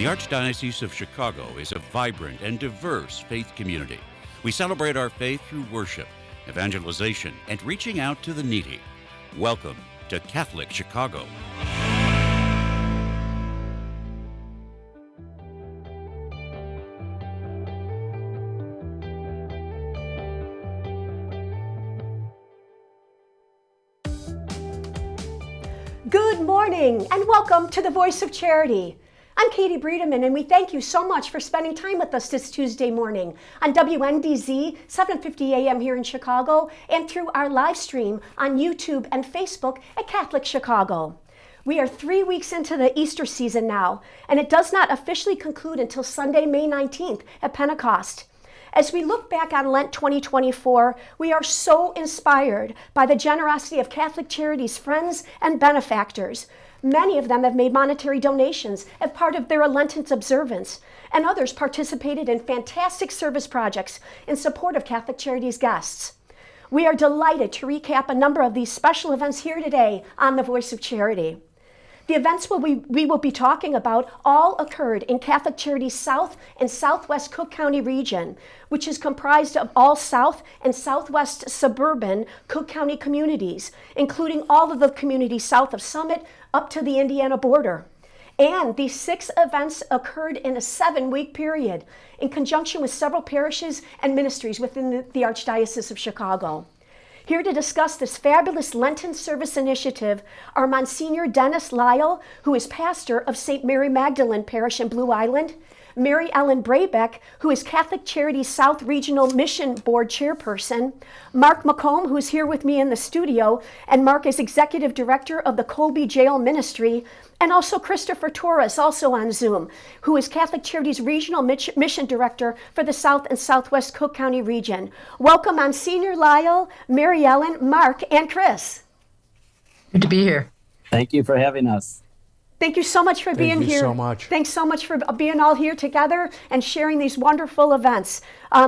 The Archdiocese of Chicago is a vibrant and diverse faith community. We celebrate our faith through worship, evangelization, and reaching out to the needy. Welcome to Catholic Chicago. Good morning and welcome to the Voice of Charity. I'm Katie Breedeman and we thank you so much for spending time with us this Tuesday morning on WNDZ 750 AM here in Chicago and through our live stream on YouTube and Facebook at Catholic Chicago. We are 3 weeks into the Easter season now, and it does not officially conclude until Sunday, May 19th at Pentecost. As we look back on Lent 2024, we are so inspired by the generosity of Catholic Charity's friends and benefactors. Many of them have made monetary donations as part of their Lenten observance, and others participated in fantastic service projects in support of Catholic Charity's guests. We are delighted to recap a number of these special events here today on the Voice of Charity. The events we will be talking about all occurred in Catholic Charity's South and Southwest Cook County region, which is comprised of all South and Southwest suburban Cook County communities, including all of the communities south of Summit up to the Indiana border. And these 6 events occurred in a 7-week period in conjunction with several parishes and ministries within the Archdiocese of Chicago. Here to discuss this fabulous Lenten service initiative are Monsignor Dennis Lyle, who is pastor of St. Mary Magdalene Parish in Blue Island, Mary Ellen Brabeck, who is Catholic Charities South Regional Mission Board Chairperson, Mark McComb, who is here with me in the studio, and Mark is Executive Director of the Colby Jail Ministry, and also Christopher Torres, also on Zoom, who is Catholic Charities Regional Mission Director for the South and Southwest Cook County region. Welcome, Monsignor Lyle, Mary Ellen, Mark, and Chris. Good to be here. Thank you for having us. Thank you so much for being here. Thank you so much. Thanks so much for being all here together and sharing these wonderful events.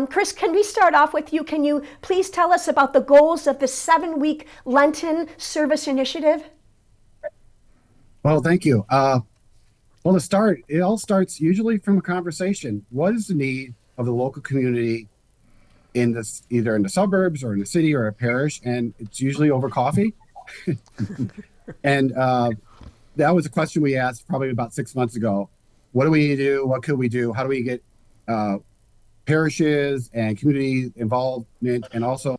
Chris, can we start off with you? Can you please tell us about the goals of this 7-week Lenten service initiative? Well, thank you. To start, it all starts usually from a conversation. What is the need of the local community in this, either in the suburbs or in the city or a parish? And it's usually over coffee. And that was a question we asked probably about 6 months ago. What do we need to do? What could we do? How do we get parishes and community involvement? And also,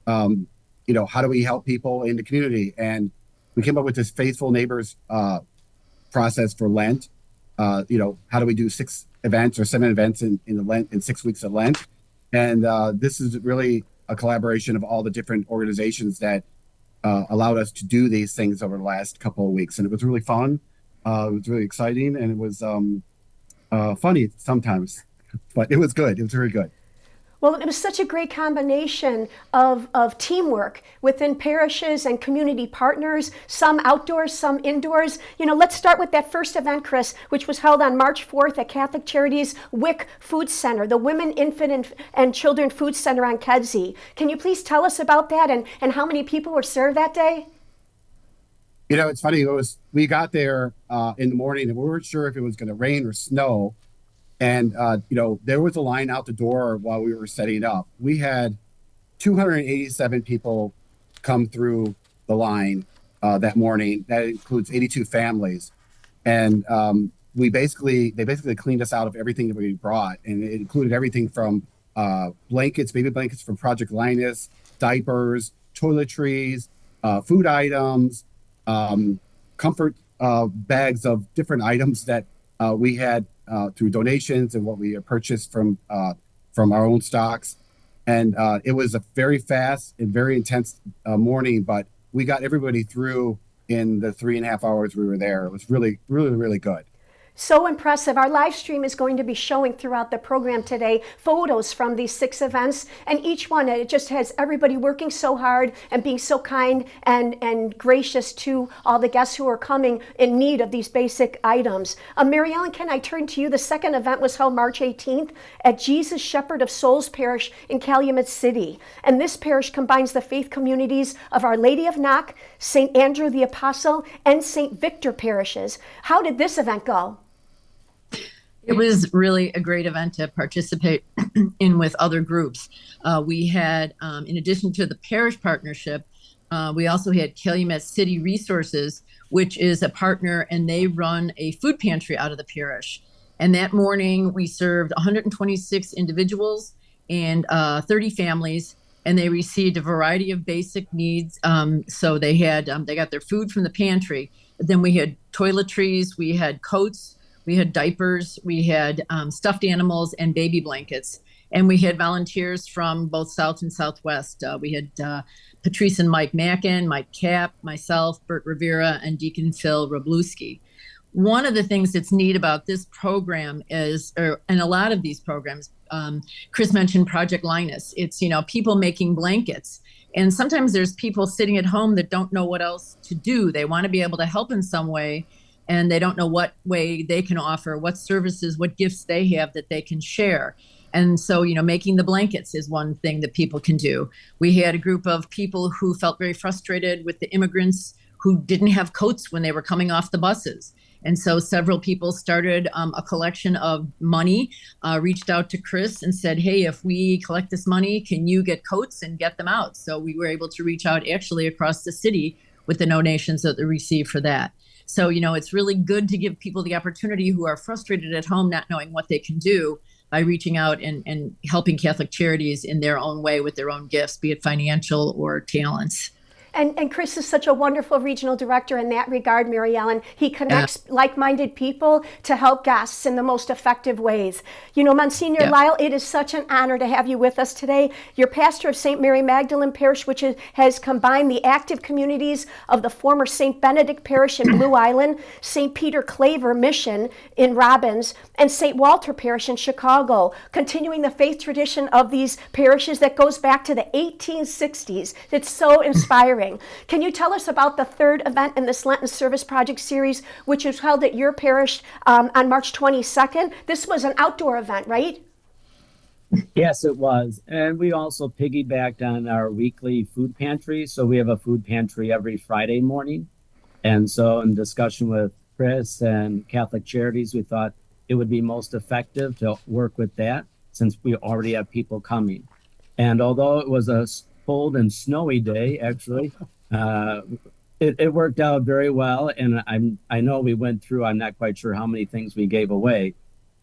how do we help people in the community? And we came up with this Faithful Neighbors process for Lent. How do we do 6 events or 7 events in 6 weeks of Lent? And this is really a collaboration of all the different organizations that allowed us to do these things over the last couple of weeks. And it was really fun. It was really exciting, and it was funny sometimes, but it was good. It was very good. Well, it was such a great combination of teamwork within parishes and community partners, some outdoors, some indoors. Let's start with that first event, Chris, which was held on March 4th at Catholic Charities WIC Food Center, the Women, Infant, and Children Food Center on Kedzie. Can you please tell us about that and how many people were served that day? It's funny. We got there in the morning, and we weren't sure if it was going to rain or snow. And, there was a line out the door while we were setting up. We had 287 people come through the line that morning. That includes 82 families. And they basically cleaned us out of everything that we brought. And it included everything from blankets, baby blankets from Project Linus, diapers, toiletries, food items, comfort bags of different items that we had through donations and what we purchased from our own stocks. And it was a very fast and very intense morning, but we got everybody through in the 3.5 hours we were there. It was really, really, really good. So impressive. Our live stream is going to be showing throughout the program today photos from these 6 events, and each one, it just has everybody working so hard and being so kind and gracious to all the guests who are coming in need of these basic items. Mary Ellen, can I turn to you? The second event was held March 18th at Jesus Shepherd of Souls Parish in Calumet City. And this parish combines the faith communities of Our Lady of Knock, St. Andrew the Apostle, and St. Victor parishes. How did this event go? It was really a great event to participate in with other groups. We had, in addition to the parish partnership, we also had Calumet City Resources, which is a partner, and they run a food pantry out of the parish. And that morning, we served 126 individuals and 30 families, and they received a variety of basic needs. So they got their food from the pantry. Then we had toiletries, we had coats, we had diapers, we had stuffed animals and baby blankets. And we had volunteers from both South and Southwest. We had Patrice and Mike Mackin, Mike Kapp, myself, Bert Rivera, and Deacon Phil Robluski. One of the things that's neat about this program and a lot of these programs, Chris mentioned Project Linus. It's, people making blankets. And sometimes there's people sitting at home that don't know what else to do. They want to be able to help in some way, and they don't know what way they can offer, what services, what gifts they have that they can share. And so, making the blankets is one thing that people can do. We had a group of people who felt very frustrated with the immigrants who didn't have coats when they were coming off the buses. And so several people started a collection of money, reached out to Chris and said, hey, if we collect this money, can you get coats and get them out? So we were able to reach out actually across the city with the donations that they received for that. So, it's really good to give people the opportunity who are frustrated at home, not knowing what they can do, by reaching out and helping Catholic Charities in their own way with their own gifts, be it financial or talents. And Chris is such a wonderful regional director in that regard, Mary Ellen. He connects like-minded people to help guests in the most effective ways. Monsignor Lyle, it is such an honor to have you with us today. You're pastor of St. Mary Magdalene Parish, which has combined the active communities of the former St. Benedict Parish in Blue Island, St. Peter Claver Mission in Robbins, and St. Walter Parish in Chicago, continuing the faith tradition of these parishes that goes back to the 1860s. It's so inspiring. Can you tell us about the third event in this Lenten Service Project series, which was held at your parish on March 22nd? This was an outdoor event, right? Yes, it was. And we also piggybacked on our weekly food pantry. So we have a food pantry every Friday morning. And so in discussion with Chris and Catholic Charities, we thought it would be most effective to work with that since we already have people coming. And although it was a cold and snowy day, actually, it worked out very well. And I know we went through, I'm not quite sure how many things we gave away,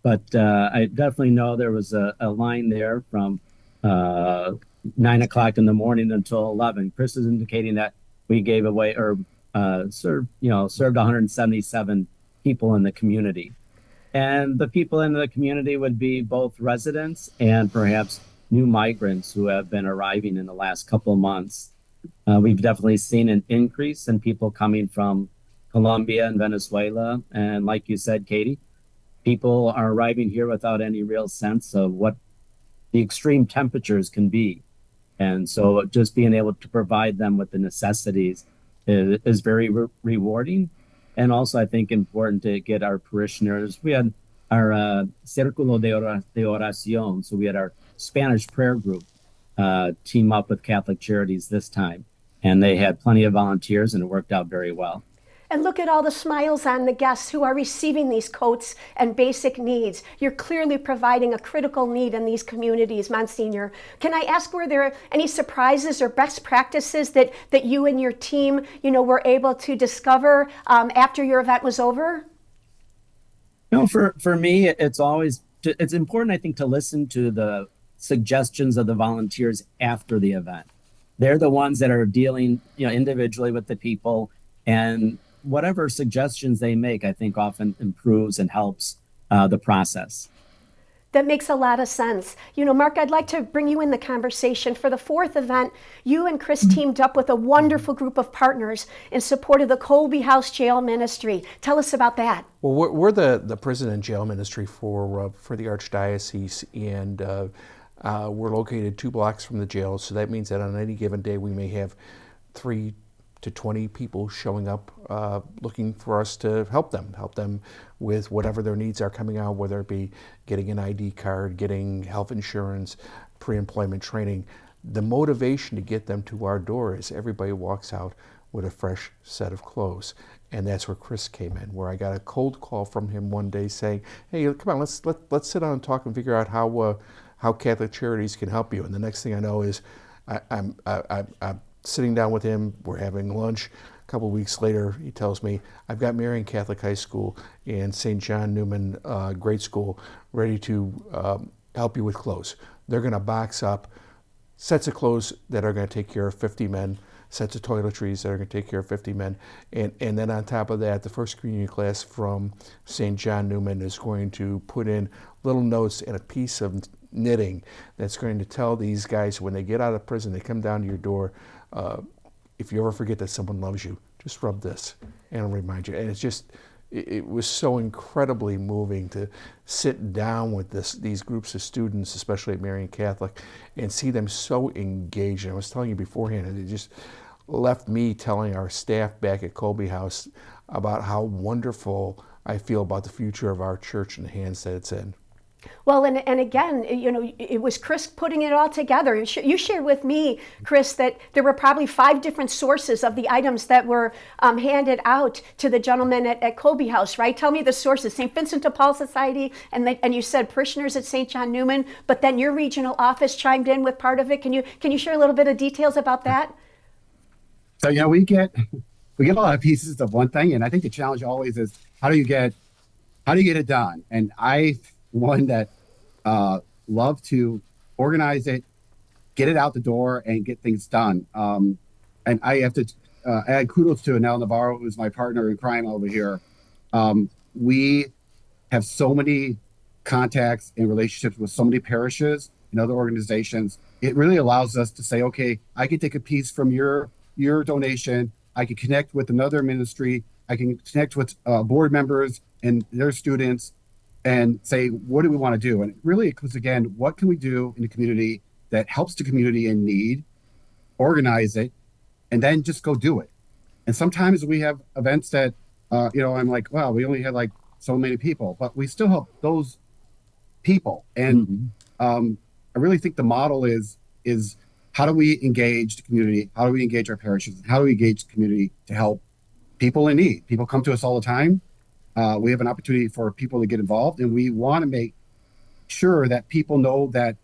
but I definitely know there was a line there from 9 o'clock in the morning until 11. Chris is indicating that we gave away or served 177 people in the community. And the people in the community would be both residents and perhaps new migrants who have been arriving in the last couple of months. We've definitely seen an increase in people coming from Colombia and Venezuela. And like you said, Katie, people are arriving here without any real sense of what the extreme temperatures can be. And so just being able to provide them with the necessities is very rewarding. And also, I think, important to get our parishioners. We had our Círculo de Oración. So we had our Spanish prayer group team up with Catholic Charities this time. And they had plenty of volunteers, and it worked out very well. And look at all the smiles on the guests who are receiving these coats and basic needs. You're clearly providing a critical need in these communities, Monsignor. Can I ask, were there any surprises or best practices that you and your team, were able to discover after your event was over? No, for me, it's important, I think, to listen to the suggestions of the volunteers after the event. They're the ones that are dealing, individually with the people, and whatever suggestions they make, I think, often improves and helps the process. That makes a lot of sense. Mark, I'd like to bring you in the conversation. For the fourth event, you and Chris teamed up with a wonderful group of partners in support of the Colby House Jail Ministry. Tell us about that. Well, we're the prison and jail ministry for the Archdiocese, and we're located 2 blocks from the jail. So that means that on any given day, we may have 3 to 20 people showing up looking for us to help them with whatever their needs are coming out, whether it be getting an ID card, getting health insurance, pre-employment training. The motivation to get them to our door is everybody walks out with a fresh set of clothes. And that's where Chris came in, where I got a cold call from him one day saying, "Hey, come on, let's sit down and talk and figure out how Catholic Charities can help you." And the next thing I know is I'm sitting down with him. We're having lunch. A couple of weeks later, he tells me, "I've got Marian Catholic High School and St. John Newman Grade School ready to help you with clothes. They're going to box up sets of clothes that are going to take care of 50 men, sets of toiletries that are going to take care of 50 men. And then on top of that, the first communion class from St. John Newman is going to put in little notes and a piece of knitting that's going to tell these guys when they get out of prison, they come down to your door, if you ever forget that someone loves you, just rub this and it'll remind you." And it's just, it was so incredibly moving to sit down with these groups of students, especially at Marian Catholic, and see them so engaged. And I was telling you beforehand, it just left me telling our staff back at Colby House about how wonderful I feel about the future of our church and the hands that it's in. Well, and again, it was Chris putting it all together. You shared with me, Chris, that there were probably 5 different sources of the items that were handed out to the gentlemen at Colby House, right? Tell me the sources. St. Vincent de Paul Society, and you said parishioners at St. John Newman, but then your regional office chimed in with part of it. Can you share a little bit of details about that? So, we get a lot of pieces of one thing, and I think the challenge always is how do you get it done? And one that love to organize it, get it out the door, and get things done. And I have to add kudos to Anel Navarro, who's my partner in crime over here. We have so many contacts and relationships with so many parishes and other organizations. It really allows us to say, okay, I can take a piece from your donation. I can connect with another ministry. I can connect with board members and their students, and say, what do we want to do? And it really includes, again, what can we do in the community that helps the community in need, organize it, and then just go do it. And sometimes we have events that, I'm like, wow, we only had like so many people, but we still help those people. And I really think the model is how do we engage the community? How do we engage our parishes? How do we engage the community to help people in need? People come to us all the time. We have an opportunity for people to get involved, and we want to make sure that people know that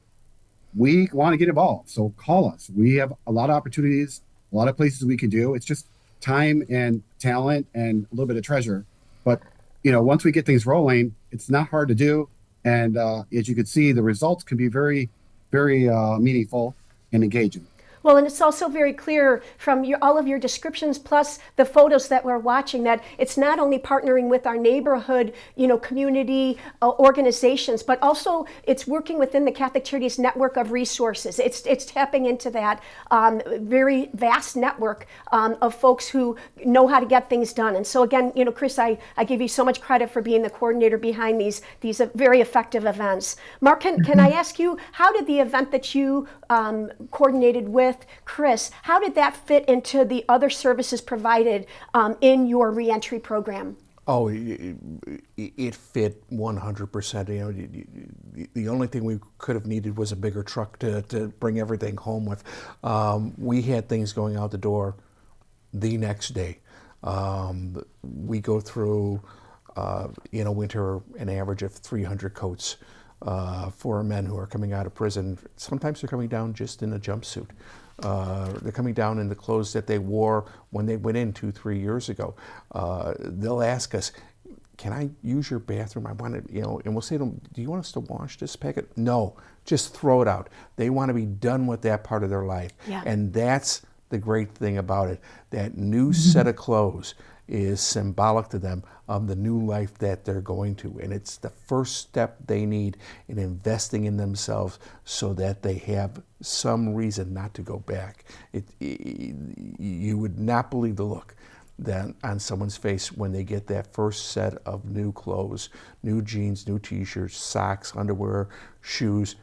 we want to get involved. So call us. We have a lot of opportunities, a lot of places we can do. It's just time and talent and a little bit of treasure. But, once we get things rolling, it's not hard to do. And as you can see, the results can be very, very meaningful and engaging. Well, and it's also very clear from all of your descriptions, plus the photos that we're watching, that it's not only partnering with our neighborhood, community organizations, but also it's working within the Catholic Charities network of resources. It's tapping into that very vast network of folks who know how to get things done. And so again, Chris, I give you so much credit for being the coordinator behind these very effective events. Mark, can I ask you, how did the event that you coordinated with Chris, how did that fit into the other services provided in your reentry program? Oh, it fit 100%. The only thing we could have needed was a bigger truck to bring everything home with. We had things going out the door the next day. We go through, winter, an average of 300 coats for men who are coming out of prison. Sometimes they're coming down just in a jumpsuit. They're coming down in the clothes that they wore when they went in 2-3 years ago. They'll ask us, "Can I use your bathroom? I want it," and we'll say to them, "Do you want us to wash this packet?" No, just throw it out. They want to be done with that part of their life. Yeah. And that's the great thing about it. That new set of clothes is symbolic to them of the new life that they're going to. And it's the first step they need in investing in themselves so that they have some reason not to go back. You would not believe the look that on someone's face when they get that first set of new clothes, new jeans, new t-shirts, socks, underwear, shoes.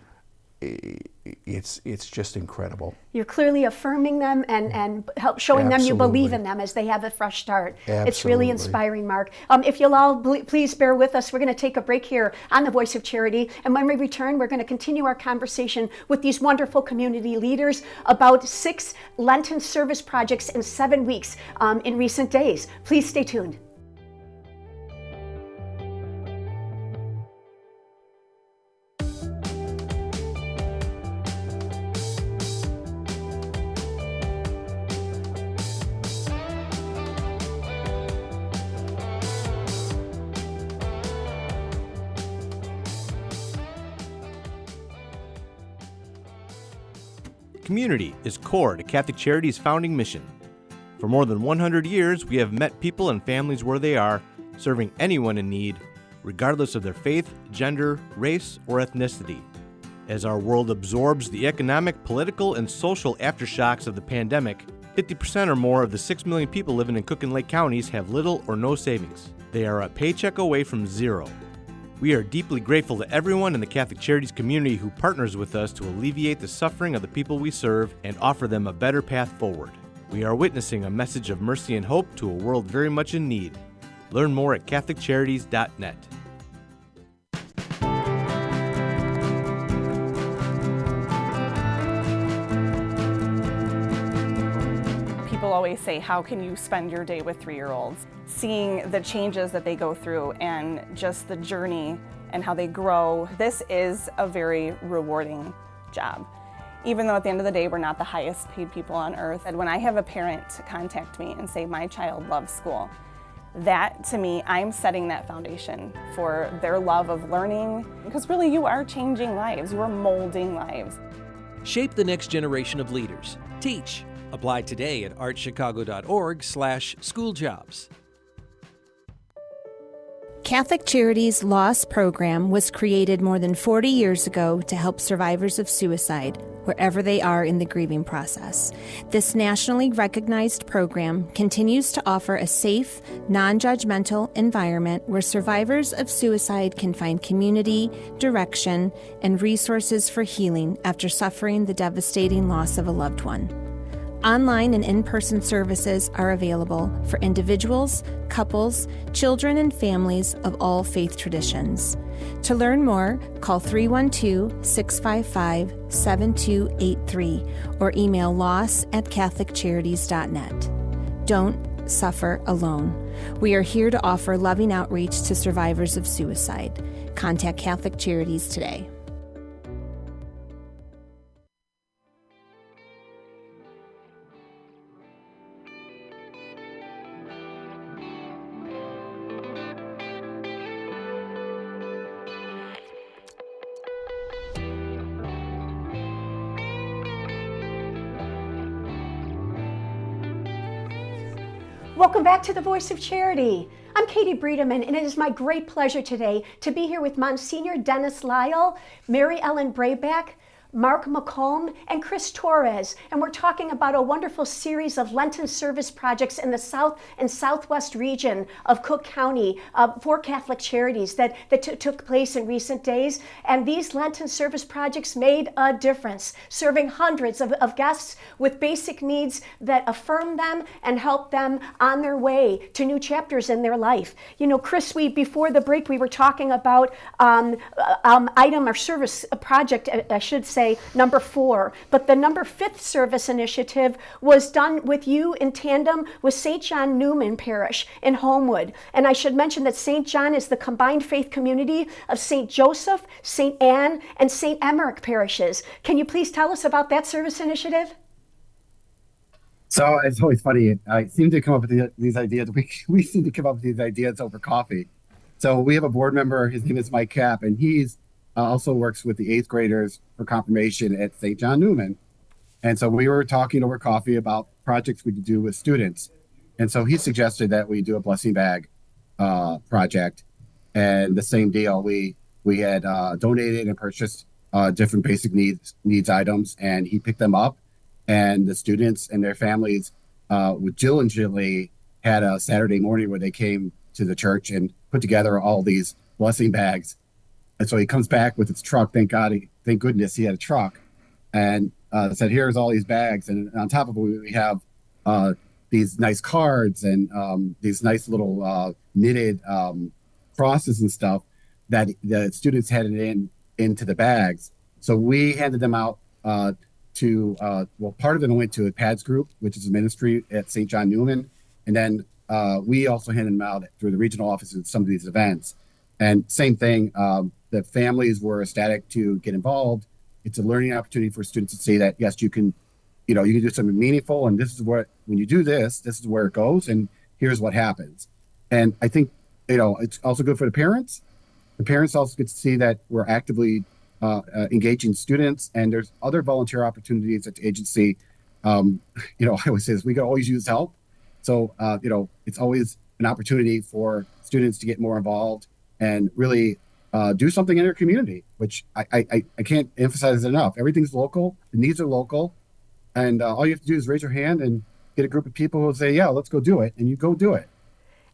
it's just incredible. You're clearly affirming them and help showing them you believe in them as they have a fresh start. Absolutely. It's really inspiring, Mark. If you'll all please bear with us, we're going to take a break here on The Voice of Charity. And when we return, we're going to continue our conversation with these wonderful community leaders about 6 Lenten service projects in 7 weeks in recent days. Please stay tuned. Community is core to Catholic Charity's founding mission. For more than 100 years, we have met people and families where they are, serving anyone in need, regardless of their faith, gender, race, or ethnicity. As our world absorbs the economic, political, and social aftershocks of the pandemic, 50% or more of the 6 million people living in Cook and Lake counties have little or no savings. They are a paycheck away from zero. We are deeply grateful to everyone in the Catholic Charities community who partners with us to alleviate the suffering of the people we serve and offer them a better path forward. We are witnessing a message of mercy and hope to a world very much in need. Learn more at CatholicCharities.net. People always say, how can you spend your day with 3-year-olds? Seeing the changes that they go through and just the journey and how they grow, this is a very rewarding job. Even though at the end of the day, we're not the highest paid people on earth. And when I have a parent contact me and say, my child loves school, that to me, I'm setting that foundation for their love of learning. Because really, you are changing lives, you are molding lives. Shape the next generation of leaders. Teach. Apply today at archchicago.org/schooljobs. Catholic Charities' Loss Program was created more than 40 years ago to help survivors of suicide wherever they are in the grieving process. This nationally recognized program continues to offer a safe, non-judgmental environment where survivors of suicide can find community, direction, and resources for healing after suffering the devastating loss of a loved one. Online and in-person services are available for individuals, couples, children, and families of all faith traditions. To learn more, call 312-655-7283 or email loss@catholiccharities.net. Don't suffer alone. We are here to offer loving outreach to survivors of suicide. Contact Catholic Charities today. Welcome back to The Voice of Charity. I'm Katie Breedeman, and it is my great pleasure today to be here with Monsignor Dennis Lyle, Mary Ellen Brayback, Mark McComb, and Chris Torres. And we're talking about a wonderful series of Lenten service projects in the South and Southwest region of Cook County for Catholic Charities that took place in recent days. And these Lenten service projects made a difference, serving hundreds of guests with basic needs that affirm them and help them on their way to new chapters in their life. You know, Chris, before the break, we were talking about item or service project, I should say, number 4, but the number 5th service initiative was done with you in tandem with St. John Newman Parish in Homewood. And I should mention that St. John is the combined faith community of St. Joseph, St. Anne, and St. Emmerich parishes. Can you please tell us about that service initiative? So it's always funny. I seem to come up with these ideas. We seem to come up with these ideas over coffee. So we have a board member. His name is Mike Kapp, and he's also works with the 8th graders for confirmation at St. John Newman. And so we were talking over coffee about projects we could do with students. And so he suggested that we do a blessing bag project. And the same deal, we had donated and purchased different basic needs items, and he picked them up. And the students and their families diligently had a Saturday morning where they came to the church and put together all these blessing bags And so he comes back with his truck. Thank goodness he had a truck, and said, "Here's all these bags." And on top of it, we have these nice cards and these nice little knitted crosses and stuff that the students had into the bags. So we handed them out to part of them went to a PADS group, which is a ministry at St. John Newman, and then we also handed them out through the regional office at some of these events. And same thing, the families were ecstatic to get involved. It's a learning opportunity for students to see that, yes, you can do something meaningful, and this is what, when you do this is where it goes, and here's what happens. And I think, it's also good for the parents. The parents also get to see that we're actively engaging students, and there's other volunteer opportunities at the agency. I always say this, we can always use help. So, it's always an opportunity for students to get more involved and really do something in their community, which I can't emphasize it enough. Everything's local. The needs are local. And all you have to do is raise your hand and get a group of people who say, yeah, let's go do it. And you go do it.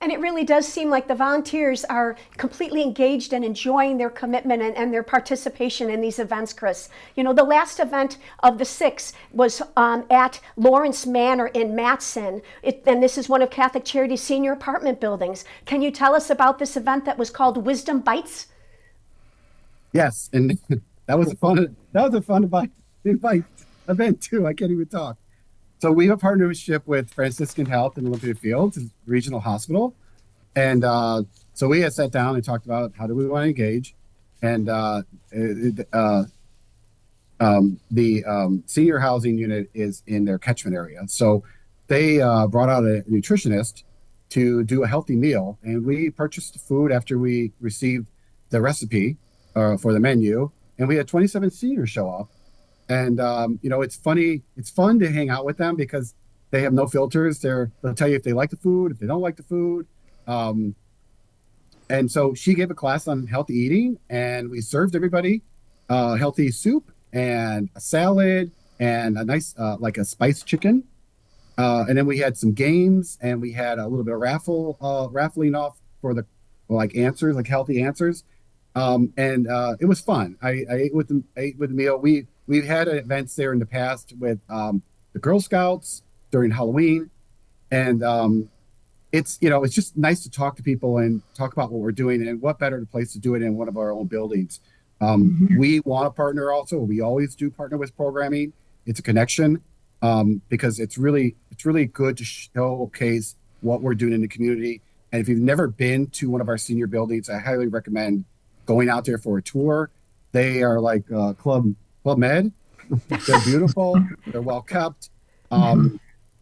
And it really does seem like the volunteers are completely engaged and enjoying their commitment and their participation in these events, Chris. The last event of the 6 was at Lawrence Manor in Matson. And this is one of Catholic Charity's senior apartment buildings. Can you tell us about this event that was called Wisdom Bites? Yes, and that was a fun event too. I can't even talk. So we have a partnership with Franciscan Health in Olympia Fields, a regional hospital. And so we had sat down and talked about how do we want to engage. And the senior housing unit is in their catchment area. So they brought out a nutritionist to do a healthy meal. And we purchased the food after we received the recipe for the menu. And we had 27 seniors show up. And, it's funny. It's fun to hang out with them because they have no filters. They'll tell you if they like the food, if they don't like the food. And so she gave a class on healthy eating, and we served everybody healthy soup and a salad and a nice, like a spiced chicken. And then we had some games, and we had a little bit of raffling off for the answers, like healthy answers. And it was fun. I ate with the meal. We've had events there in the past with the Girl Scouts during Halloween, and it's just nice to talk to people and talk about what we're doing, and what better place to do it in one of our own buildings. We want to partner also. We always do partner with programming. It's a connection because it's really good to showcase what we're doing in the community. And if you've never been to one of our senior buildings, I highly recommend going out there for a tour. They are like Club Med. They're beautiful. They're well kept.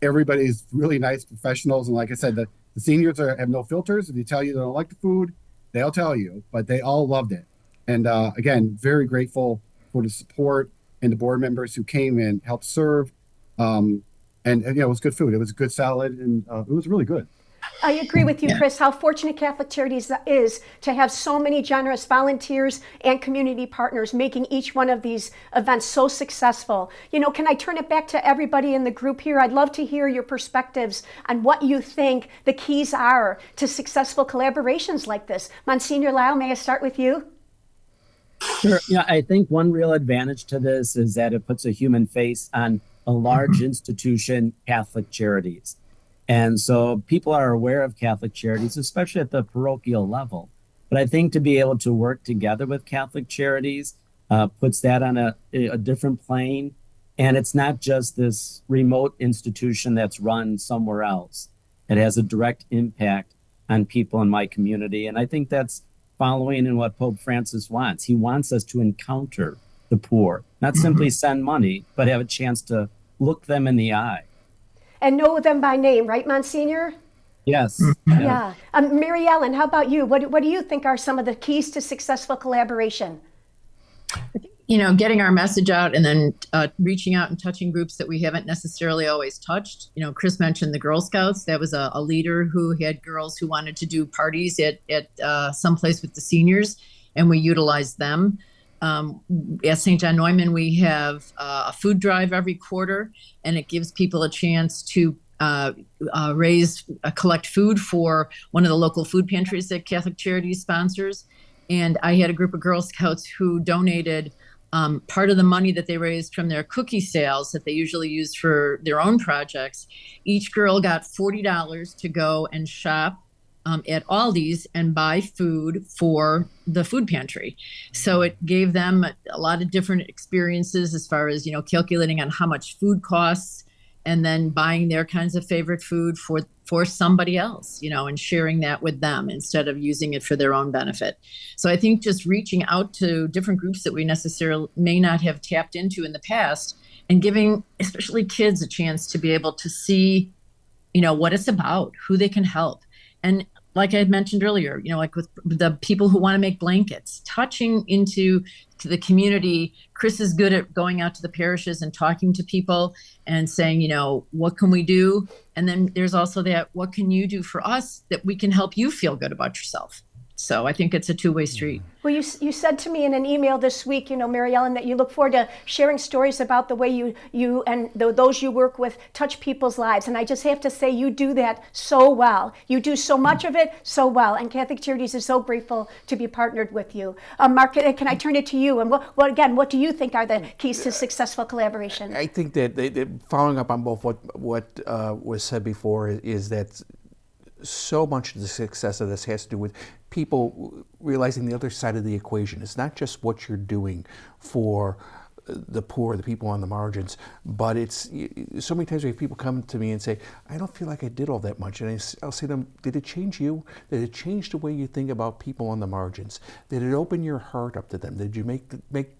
Everybody's really nice professionals. And like I said, the seniors have no filters. If you tell you they don't like the food, they'll tell you, but they all loved it. And again, very grateful for the support and the board members who came and helped serve. And it was good food. It was a good salad, and it was really good. I agree with you, Chris, how fortunate Catholic Charities is to have so many generous volunteers and community partners making each one of these events so successful. Can I turn it back to everybody in the group here? I'd love to hear your perspectives on what you think the keys are to successful collaborations like this. Monsignor Lau, may I start with you? Sure. I think one real advantage to this is that it puts a human face on a large institution, Catholic Charities. And so people are aware of Catholic Charities, especially at the parochial level. But I think to be able to work together with Catholic Charities puts that on a different plane. And it's not just this remote institution that's run somewhere else. It has a direct impact on people in my community. And I think that's following in what Pope Francis wants. He wants us to encounter the poor, not simply send money, but have a chance to look them in the eye. And know them by name, right, Monsignor? Yes. Yeah. Mary Ellen, how about you? What do you think are some of the keys to successful collaboration? Getting our message out, and then reaching out and touching groups that we haven't necessarily always touched. Chris mentioned the Girl Scouts. That was a leader who had girls who wanted to do parties at someplace with the seniors, and we utilized them. At St. John Neumann, we have a food drive every quarter, and it gives people a chance to collect food for one of the local food pantries that Catholic Charities sponsors. And I had a group of Girl Scouts who donated part of the money that they raised from their cookie sales that they usually use for their own projects. Each girl got $40 to go and shop at Aldi's and buy food for the food pantry. So it gave them a lot of different experiences as far as, calculating on how much food costs and then buying their kinds of favorite food for somebody else, and sharing that with them instead of using it for their own benefit. So I think just reaching out to different groups that we necessarily may not have tapped into in the past and giving especially kids a chance to be able to see, what it's about, who they can help. And like I had mentioned earlier, like with the people who want to make blankets, touching into the community. Chris is good at going out to the parishes and talking to people and saying, what can we do? And then there's also that, what can you do for us that we can help you feel good about yourself? So I think it's a two-way street. Well, you said to me in an email this week, Mary Ellen, that you look forward to sharing stories about the way you and those you work with touch people's lives. And I just have to say, you do that so well. You do so much of it so well. And Catholic Charities is so grateful to be partnered with you. Mark, can I turn it to you? And what do you think are the keys to successful collaboration? I think that following up on both what was said before is that so much of the success of this has to do with people realizing the other side of the equation. It's not just what you're doing for the poor, the people on the margins, but it's so many times we have people come to me and say, I don't feel like I did all that much. And I'll say to them, did it change you? Did it change the way you think about people on the margins? Did it open your heart up to them? Did you make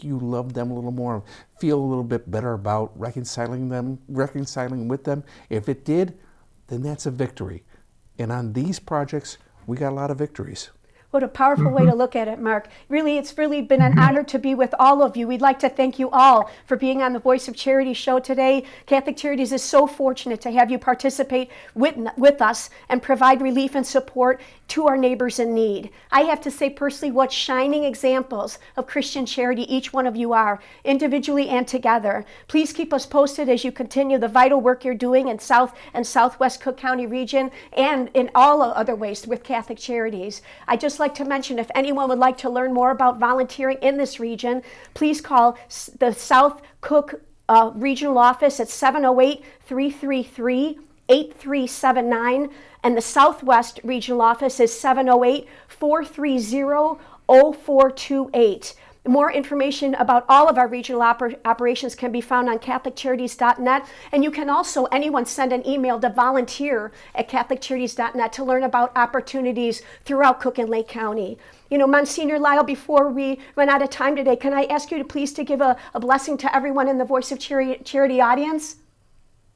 you love them a little more, feel a little bit better about reconciling with them? If it did, then that's a victory. And on these projects, we got a lot of victories. What a powerful way to look at it, Mark. Really, it's really been an honor to be with all of you. We'd like to thank you all for being on the Voice of Charity show today. Catholic Charities is so fortunate to have you participate with us and provide relief and support to our neighbors in need. I have to say personally, what shining examples of Christian charity each one of you are, individually and together. Please keep us posted as you continue the vital work you're doing in South and Southwest Cook County region and in all other ways with Catholic Charities. I just like to mention, if anyone would like to learn more about volunteering in this region, please call the South Cook Regional Office at 708-333-8379, and the Southwest Regional Office is 708-430-0428. More information about all of our regional operations can be found on CatholicCharities.net, and you can also, anyone, send an email to volunteer@CatholicCharities.net to learn about opportunities throughout Cook and Lake County. Monsignor Lyle, before we run out of time today, can I ask you to please to give a blessing to everyone in the Voice of Charity audience?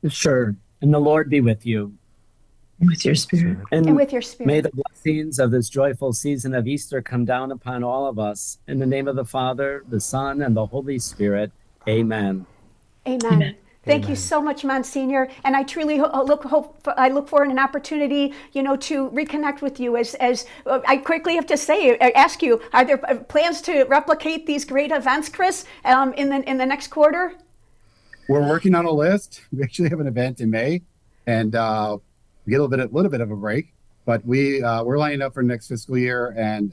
Sure. And the Lord be with you. With your spirit. And with your spirit. May the blessings of this joyful season of Easter come down upon all of us. In the name of the Father, the Son, and the Holy Spirit. Amen. Amen. Thank you so much, Monsignor. And I truly look for an opportunity, to reconnect with you. As I quickly have to ask you, are there plans to replicate these great events, Chris, in the next quarter? We're working on a list. We actually have an event in May, and we get a little bit of a break, but we're lining up for next fiscal year, and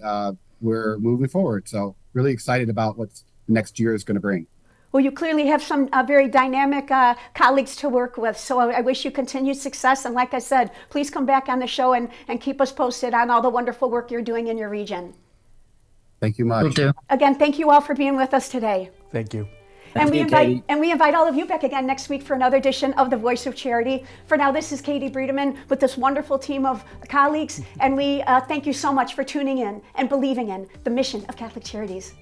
we're moving forward. So really excited about what next year is going to bring. Well, you clearly have some very dynamic colleagues to work with. So I wish you continued success. And like I said, please come back on the show and keep us posted on all the wonderful work you're doing in your region. Thank you much. Will do. Again, thank you all for being with us today. Thank you. And we invite all of you back again next week for another edition of The Voice of Charity. For now, this is Katie Breedeman with this wonderful team of colleagues, and we thank you so much for tuning in and believing in the mission of Catholic Charities.